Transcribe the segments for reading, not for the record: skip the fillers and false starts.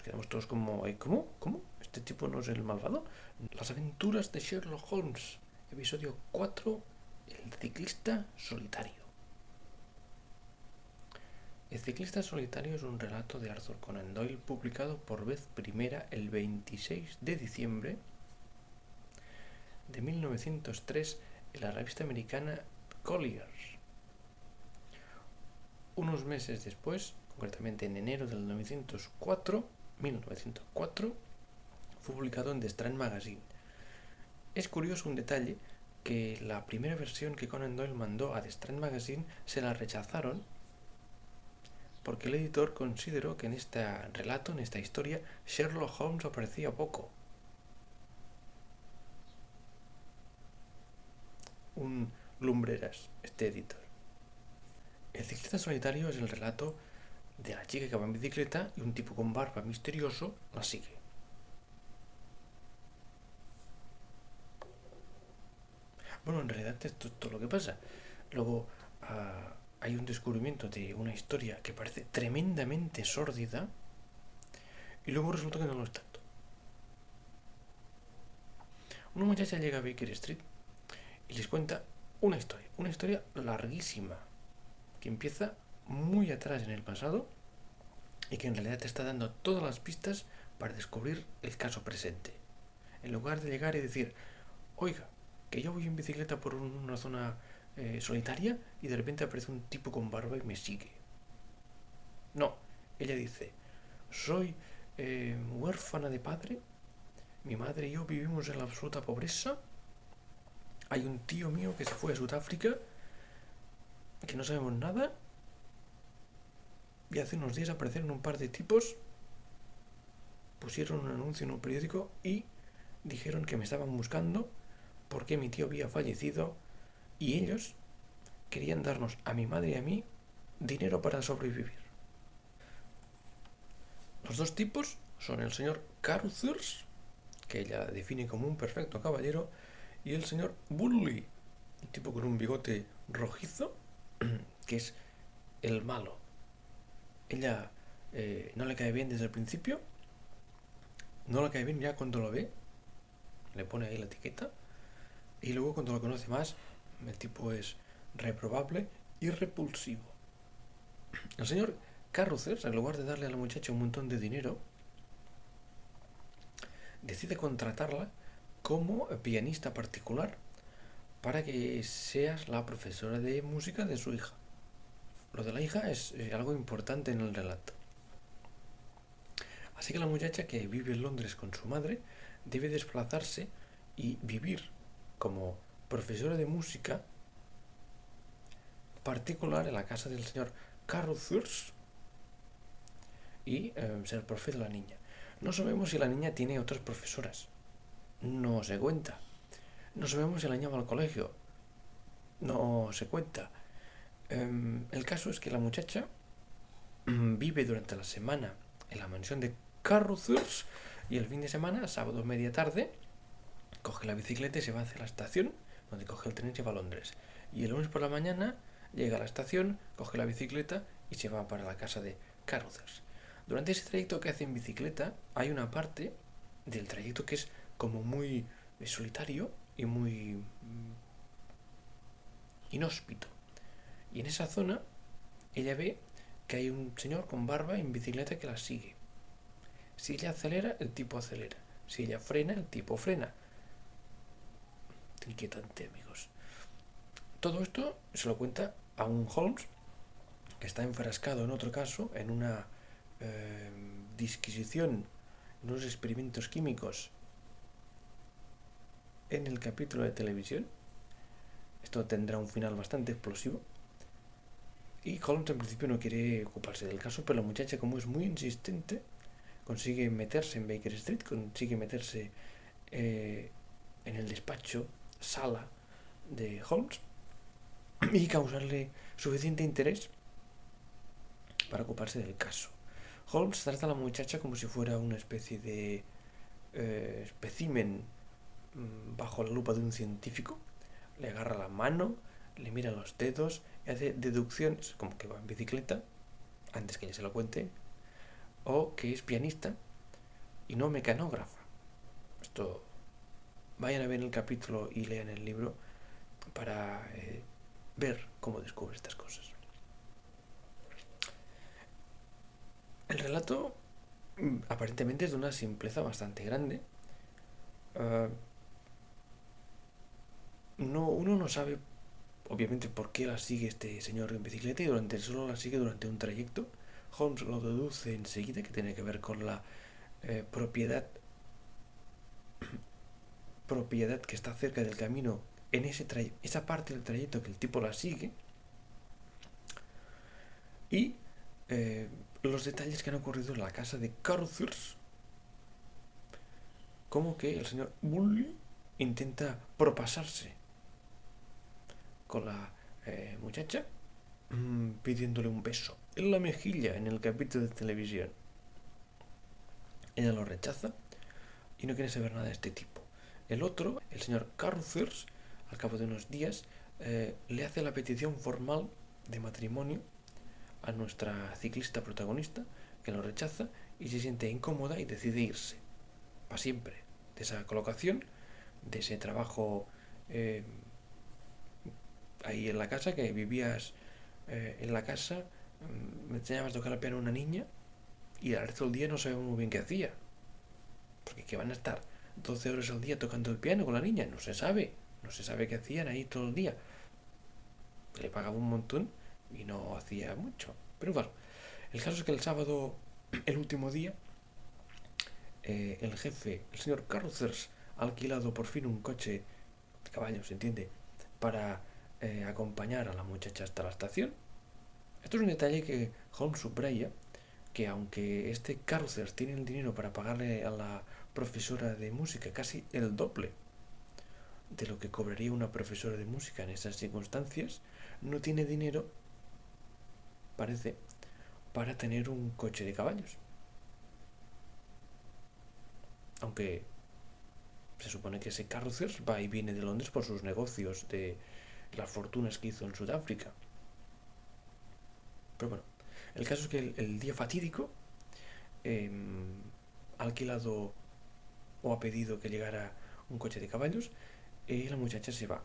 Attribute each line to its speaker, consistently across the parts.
Speaker 1: Nos quedamos todos como, ¿Cómo? ¿Este tipo no es el malvado? Las aventuras de Sherlock Holmes, episodio 4, el ciclista solitario. El ciclista solitario es un relato de Arthur Conan Doyle publicado por vez primera el 26 de diciembre de 1903 en la revista americana Collier's. Unos meses después, concretamente en enero del 1904, fue publicado en The Strand Magazine. Es curioso un detalle que la primera versión que Conan Doyle mandó a The Strand Magazine se la rechazaron porque el editor consideró que en este relato, en esta historia, Sherlock Holmes aparecía poco. Un lumbreras, este editor. El ciclista solitario es el relato de la chica que va en bicicleta y un tipo con barba misterioso la sigue. Bueno, en realidad esto es todo lo que pasa. Luego hay un descubrimiento de una historia que parece tremendamente sórdida y luego resulta que no lo es tanto. Una muchacha llega a Baker Street y les cuenta una historia larguísima, que empieza muy atrás en el pasado y que en realidad te está dando todas las pistas para descubrir el caso presente. En lugar de llegar y decir, oiga, que yo voy en bicicleta por una zona solitaria y de repente aparece un tipo con barba y me sigue. No, ella dice, soy huérfana de padre, mi madre y yo vivimos en la absoluta pobreza, hay un tío mío que se fue a Sudáfrica, que no sabemos nada, y hace unos días aparecieron un par de tipos, pusieron un anuncio en un periódico y dijeron que me estaban buscando porque mi tío había fallecido y ellos querían darnos a mi madre y a mí dinero para sobrevivir. Los dos tipos son el señor Carruthers, que ella define como un perfecto caballero, y el señor Bully, un tipo con un bigote rojizo, que es el malo. Ella no le cae bien desde el principio, no le cae bien ya cuando lo ve, le pone ahí la etiqueta, y luego cuando lo conoce más, el tipo es reprobable y repulsivo. El señor Carruthers, en lugar de darle a la muchacha un montón de dinero, decide contratarla como pianista particular para que seas la profesora de música de su hija. Lo de la hija es algo importante en el relato. Así que la muchacha, que vive en Londres con su madre, debe desplazarse y vivir como profesora de música particular en la casa del señor Carruthers y ser profe de la niña. No sabemos si la niña tiene otras profesoras. No se cuenta. No sabemos si la niña va al colegio. No se cuenta. El caso es que la muchacha vive durante la semana en la mansión de Carruthers y el fin de semana, sábado media tarde, coge la bicicleta y se va hacia la estación donde coge el tren y se va a Londres. Y el lunes por la mañana llega a la estación, coge la bicicleta y se va para la casa de Carruthers. Durante ese trayecto que hace en bicicleta hay una parte del trayecto que es como muy solitario y muy inhóspito. Y en esa zona ella ve que hay un señor con barba en bicicleta que la sigue. Si ella acelera, el tipo acelera. Si ella frena, el tipo frena. Inquietante, amigos. Todo esto se lo cuenta a un Holmes que está enfrascado en otro caso, en una disquisición, unos experimentos químicos en el capítulo de televisión. Esto tendrá un final bastante explosivo. Y Holmes en principio no quiere ocuparse del caso, pero la muchacha, como es muy insistente, consigue meterse en Baker Street, consigue meterse en el despacho, sala de Holmes y causarle suficiente interés para ocuparse del caso. Holmes trata a la muchacha como si fuera una especie de espécimen bajo la lupa de un científico. Le agarra la mano, le mira los dedos y hace deducciones como que va en bicicleta, antes que ella se lo cuente, o que es pianista, y no mecanógrafa. Esto, vayan a ver el capítulo y lean el libro para ver cómo descubre estas cosas. El relato aparentemente es de una simpleza bastante grande. Uno no sabe, obviamente, por qué la sigue este señor en bicicleta, y solo la sigue durante un trayecto. Holmes lo deduce enseguida, que tiene que ver con la propiedad que está cerca del camino, en esa parte del trayecto que el tipo la sigue, y los detalles que han ocurrido en la casa de Carruthers, como que el señor Bully intenta propasarse con la muchacha, pidiéndole un beso en la mejilla en el capítulo de televisión. Ella lo rechaza y no quiere saber nada de este tipo. El otro, el señor Carruthers, al cabo de unos días, le hace la petición formal de matrimonio a nuestra ciclista protagonista, que lo rechaza y se siente incómoda y decide irse para siempre de esa colocación, de ese trabajo ahí en la casa, que vivías en la casa, me enseñabas a tocar el piano a una niña y al resto del día no sabemos muy bien qué hacía, porque que van a estar 12 horas al día tocando el piano con la niña, no se sabe qué hacían ahí todo el día. Le pagaba un montón y no hacía mucho, pero bueno, el caso es que el sábado, el último día, el jefe, el señor Carruthers, ha alquilado por fin un coche de caballos, ¿se entiende?, para acompañar a la muchacha hasta la estación. Esto es un detalle que Holmes subraya, que aunque este Carruthers tiene el dinero para pagarle a la profesora de música casi el doble de lo que cobraría una profesora de música en esas circunstancias, no tiene dinero, parece, para tener un coche de caballos. Aunque se supone que ese Carruthers va y viene de Londres por sus negocios, de las fortunas que hizo en Sudáfrica. Pero bueno, el caso es que el día fatídico ha alquilado o ha pedido que llegara un coche de caballos, y la muchacha se va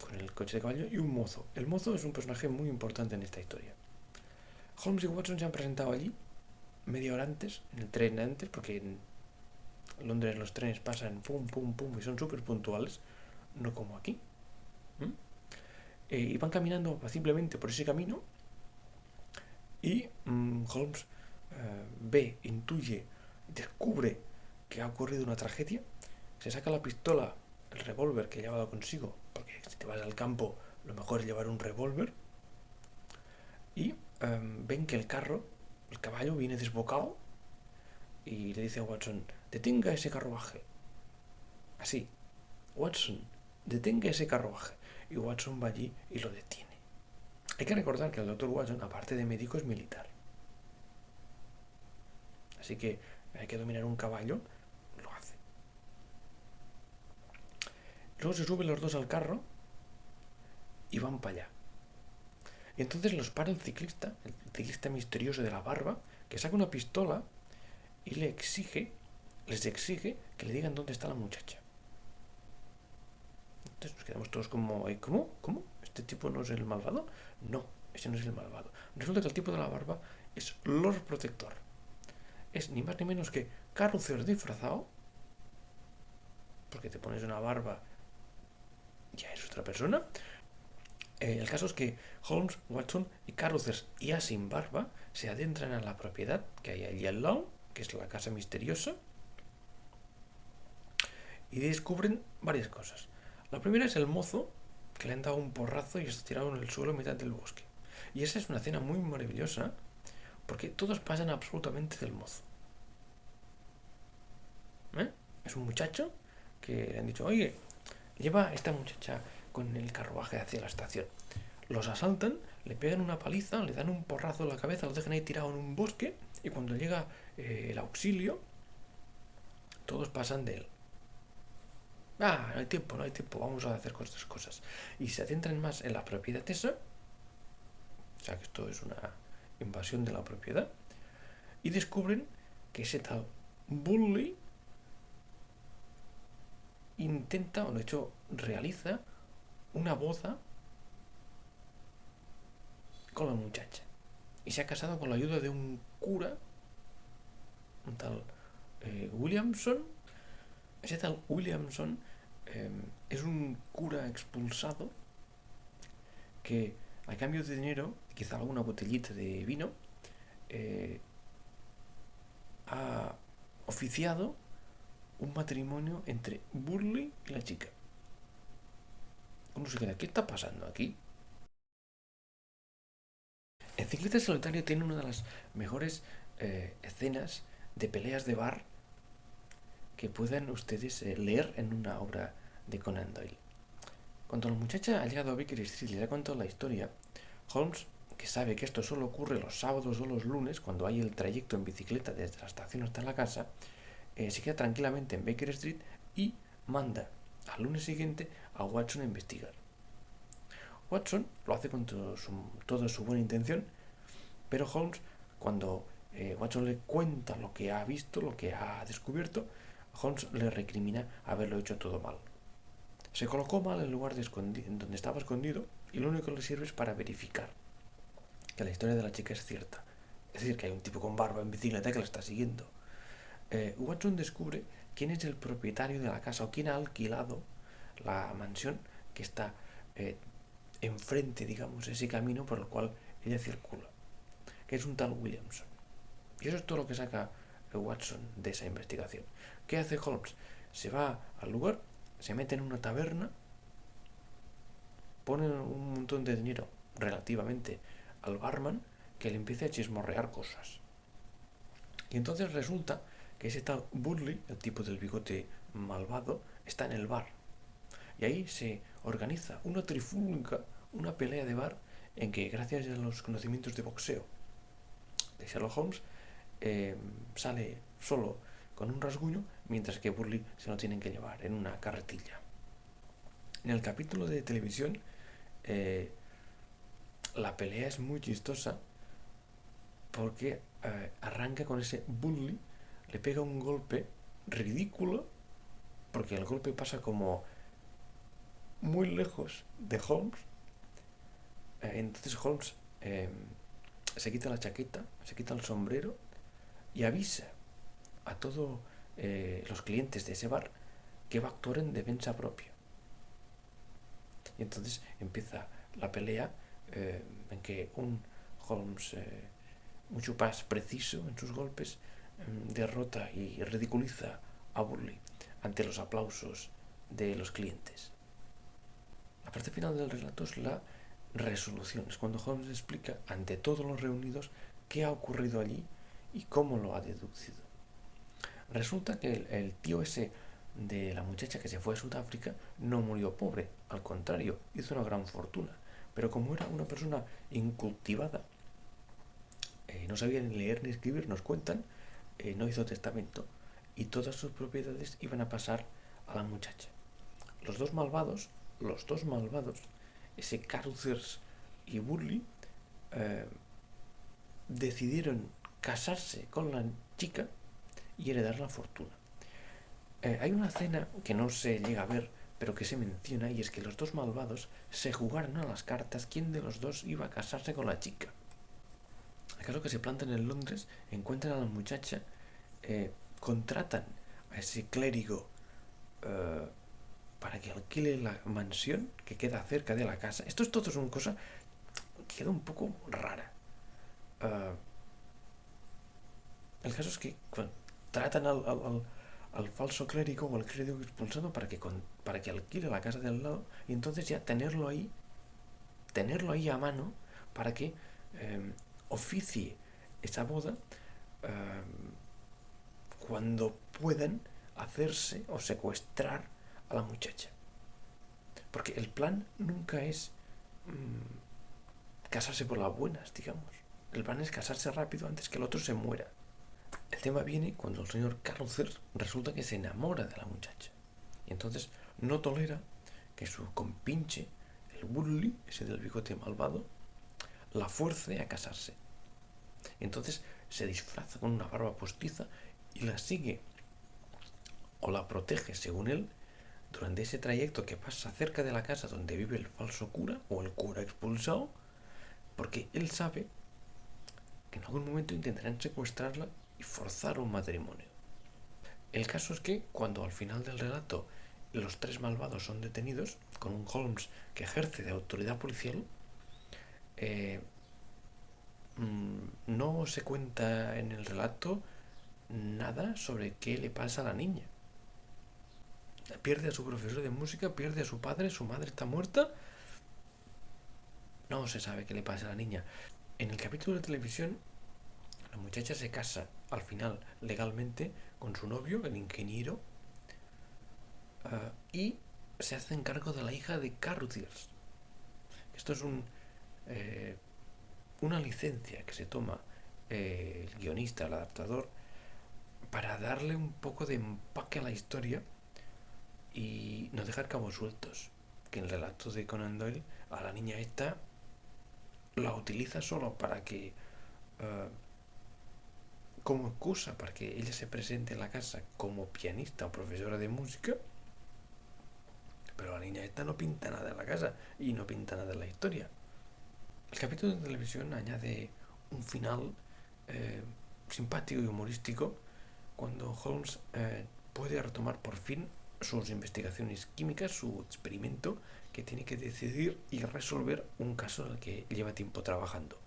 Speaker 1: con el coche de caballos y un mozo. El mozo es un personaje muy importante en esta historia. Holmes y Watson se han presentado allí media hora antes, en el tren antes, porque en Londres los trenes pasan pum, pum, pum y son súper puntuales, no como aquí. Y van caminando simplemente por ese camino y Holmes ve, intuye, descubre que ha ocurrido una tragedia, se saca la pistola, el revólver que ha llevado consigo, porque si te vas al campo lo mejor es llevar un revólver, y ven que el caballo viene desbocado, y le dice a Watson: detenga ese carruaje. Así: Watson, detenga ese carruaje. Y Watson va allí y lo detiene. Hay que recordar que el doctor Watson, aparte de médico, es militar. Así que hay que dominar un caballo, lo hace. Luego se suben los dos al carro y van para allá. Y entonces los para el ciclista misterioso de la barba, que saca una pistola y les exige que le digan dónde está la muchacha. Entonces nos quedamos todos como: ¿cómo? ¿Cómo? ¿Este tipo no es el malvado? No, ese no es el malvado. Resulta que el tipo de la barba es Lord Protector. Es ni más ni menos que Carruthers disfrazado, porque te pones una barba, ya es otra persona. El caso es que Holmes, Watson y Carruthers, ya sin barba, se adentran a la propiedad que hay allí al lado, que es la casa misteriosa, y descubren varias cosas. La primera es el mozo, que le han dado un porrazo y está tirado en el suelo en mitad del bosque. Y esa es una escena muy maravillosa, porque todos pasan absolutamente del mozo. Es un muchacho que le han dicho: oye, lleva a esta muchacha con el carruaje hacia la estación. Los asaltan, le pegan una paliza, le dan un porrazo en la cabeza, lo dejan ahí tirado en un bosque, y cuando llega el auxilio, todos pasan de él. No hay tiempo, vamos a hacer otras cosas. Y se centran más en la propiedad esa, o sea que esto es una invasión de la propiedad, y descubren que ese tal Bully intenta, o de hecho realiza, una boda con la muchacha. Y se ha casado con la ayuda de un cura, un tal Williamson. Ese tal Williamson es un cura expulsado que, a cambio de dinero, quizá alguna botellita de vino, ha oficiado un matrimonio entre Burley y la chica. Uno se queda, ¿qué está pasando aquí? El ciclista solitario tiene una de las mejores escenas de peleas de bar que puedan ustedes leer en una obra de Conan Doyle. Cuando la muchacha ha llegado a Baker Street y le ha contado la historia, Holmes, que sabe que esto solo ocurre los sábados o los lunes, cuando hay el trayecto en bicicleta desde la estación hasta la casa, se queda tranquilamente en Baker Street y manda al lunes siguiente a Watson a investigar. Watson lo hace con toda su buena intención, pero Holmes, cuando Watson le cuenta lo que ha visto, lo que ha descubierto, Holmes le recrimina haberlo hecho todo mal. Se colocó mal en el lugar en donde estaba escondido y lo único que le sirve es para verificar que la historia de la chica es cierta. Es decir, que hay un tipo con barba en bicicleta que la está siguiendo. Watson descubre quién es el propietario de la casa o quién ha alquilado la mansión que está enfrente, digamos, ese camino por el cual ella circula, que es un tal Williamson. Y eso es todo lo que saca Watson de esa investigación. ¿Qué hace Holmes? Se va al lugar, se mete en una taberna, pone un montón de dinero relativamente al barman que le empieza a chismorrear cosas. Y entonces resulta que ese tal Burley, el tipo del bigote malvado, está en el bar. Y ahí se organiza una trifulca, una pelea de bar, en que gracias a los conocimientos de boxeo de Sherlock Holmes, sale solo con un rasguño, mientras que Burley se lo tienen que llevar en una carretilla. En el capítulo de televisión, la pelea es muy chistosa porque arranca con ese Burley, le pega un golpe ridículo, porque el golpe pasa como muy lejos de Holmes. Entonces Holmes se quita la chaqueta, se quita el sombrero y avisa a todos los clientes de ese bar que va a actuar en defensa propia. Y entonces empieza la pelea en que un Holmes mucho más preciso en sus golpes derrota y ridiculiza a Burley ante los aplausos de los clientes. La parte final del relato es la resolución, es cuando Holmes explica ante todos los reunidos qué ha ocurrido allí y cómo lo ha deducido. Resulta que el tío ese de la muchacha que se fue a Sudáfrica no murió pobre, al contrario, hizo una gran fortuna, pero como era una persona incultivada, no sabía ni leer ni escribir, nos cuentan, no hizo testamento y todas sus propiedades iban a pasar a la muchacha. Los dos malvados, ese Caruthers y Burley, decidieron casarse con la chica y heredar la fortuna. Hay una escena que no se llega a ver, pero que se menciona, y es que los dos malvados se jugaron a las cartas quién de los dos iba a casarse con la chica. El caso que se plantan en Londres, encuentran a la muchacha, contratan a ese clérigo para que alquile la mansión que queda cerca de la casa. Esto es todo, es una cosa que queda un poco rara. El caso es que tratan al falso clérigo o al clérigo expulsado para que alquile la casa de al lado y entonces ya tenerlo ahí a mano para que oficie esa boda cuando puedan hacerse o secuestrar a la muchacha. Porque el plan nunca es casarse por las buenas, digamos. El plan es casarse rápido antes que el otro se muera. El tema viene cuando el señor Caruthers resulta que se enamora de la muchacha. Y entonces no tolera que su compinche, el Burley, ese del bigote malvado, la fuerce a casarse. Y entonces se disfraza con una barba postiza y la sigue o la protege, según él, durante ese trayecto que pasa cerca de la casa donde vive el falso cura o el cura expulsado, porque él sabe que en algún momento intentarán secuestrarla y forzar un matrimonio. El caso es que cuando al final del relato los tres malvados son detenidos, con un Holmes que ejerce de autoridad policial, eh, no se cuenta en el relato nada sobre qué le pasa a la niña. Pierde a su profesor de música, pierde a su padre, su madre está muerta. No se sabe qué le pasa a la niña. En el capítulo de televisión, la muchacha se casa al final legalmente con su novio, el ingeniero, y se hace cargo de la hija de Carruthers. Esto es una licencia que se toma el guionista, el adaptador, para darle un poco de empaque a la historia y no dejar cabos sueltos. Que en el relato de Conan Doyle, a la niña esta la utiliza solo para que, como excusa para que ella se presente en la casa como pianista o profesora de música, pero la niña esta no pinta nada en la casa y no pinta nada en la historia. El capítulo de televisión añade un final simpático y humorístico cuando Holmes puede retomar por fin sus investigaciones químicas, su experimento, que tiene que decidir y resolver un caso en el que lleva tiempo trabajando.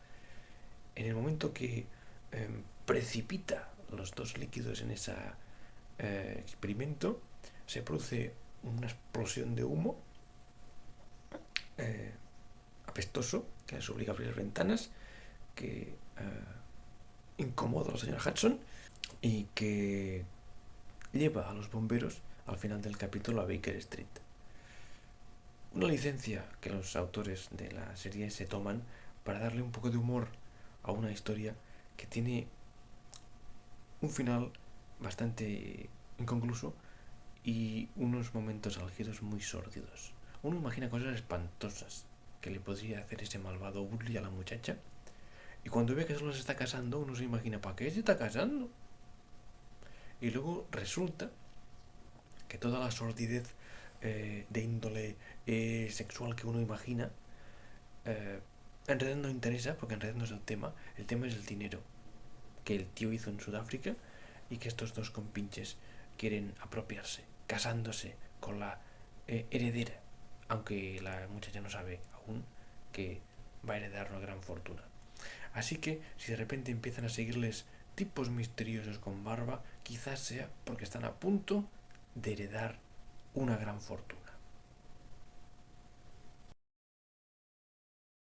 Speaker 1: En el momento que precipita los dos líquidos en ese experimento, se produce una explosión de humo apestoso que les obliga a abrir las ventanas, que incomoda a la señora Hudson y que lleva a los bomberos al final del capítulo a Baker Street. Una licencia que los autores de la serie se toman para darle un poco de humor a una historia que tiene un final bastante inconcluso y unos momentos álgidos muy sórdidos. Uno imagina cosas espantosas que le podría hacer ese malvado bully a la muchacha, y cuando ve que solo se está casando, uno se imagina, ¿para qué se está casando? Y luego resulta que toda la sordidez de índole sexual que uno imagina, en realidad no interesa, porque en realidad no es el tema es el dinero que el tío hizo en Sudáfrica y que estos dos compinches quieren apropiarse, casándose con la heredera, aunque la muchacha no sabe aún que va a heredar una gran fortuna. Así que si de repente empiezan a seguirles tipos misteriosos con barba, quizás sea porque están a punto de heredar una gran fortuna.